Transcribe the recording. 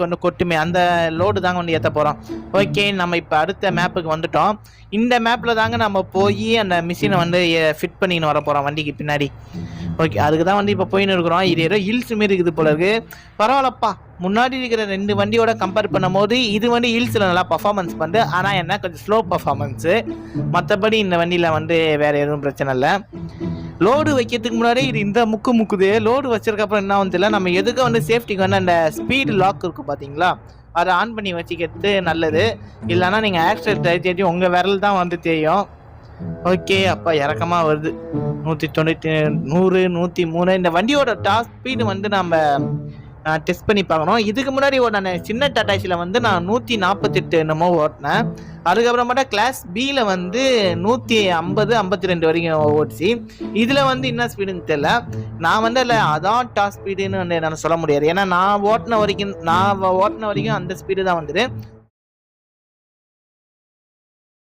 ஒன்று கொட்டுமே அந்த லோடு தாங்க வந்து ஏற்ற போகிறோம். ஓகே, நம்ம இப்போ அடுத்த மேப்புக்கு வந்துட்டோம். இந்த மேப்பில் தாங்க நம்ம போய் அந்த மிஷினை வந்து ஃபிட் பண்ணின்னு வர போகிறோம் வண்டிக்கு பின்னாடி. ஓகே, அதுக்கு தான் வந்து இப்போ போயின்னு இருக்கிறோம். இது ஏதோ ஹில்ஸ் மாரி இருக்குது போல இருக்கு. பரவாயில்லப்பா, முன்னாடி இருக்கிற 2 வண்டியோட கம்பேர் பண்ணும் போது இது வந்து ஹில்ஸில் நல்லா பர்ஃபார்மன்ஸ் பண்ணுது. ஆனால் என்ன கொஞ்சம் ஸ்லோ பர்ஃபார்மன்ஸு. மற்றபடி இந்த வண்டியில் வந்து வேறு எதுவும் பிரச்சனை இல்லை. லோடு வைக்கிறதுக்கு முன்னாடி இது இந்த முக்குது. லோடு வச்சிருக்கப்புறம் என்ன வந்து இல்லை, நம்ம எதுக்கு வந்து சேஃப்டிக்கு வந்து அந்த ஸ்பீடு லாக் இருக்கும் பார்த்தீங்களா, அதை ஆன் பண்ணி வச்சுக்கிறது நல்லது. இல்லைன்னா நீங்கள் ஆக்சிடென்ட் தேடி உங்கள் விரல் தான் வந்து தெரியும். ஓகே, அப்பா இறக்கமாக வருது. 190, 100, 103. இந்த வண்டியோட டாப் ஸ்பீடு வந்து நம்ம டெஸ்ட் பண்ணி பார்க்கணும். இதுக்கு முன்னாடி ஓட்டின சின்ன டாட்டாசியில் வந்து நான் 148 என்னமோ ஓட்டினேன். அதுக்கப்புறமாட்டா கிளாஸ் பியில் வந்து 150, 52 வரைக்கும் ஓடிச்சு. இதில் வந்து என்ன ஸ்பீடுன்னு தெரியல. நான் வந்து இல்லை அதான் டாப் ஸ்பீடுன்னு வந்து என்னால் சொல்ல முடியாது. ஏன்னா நான் ஓட்டின வரைக்கும் அந்த ஸ்பீடு தான் வந்துது.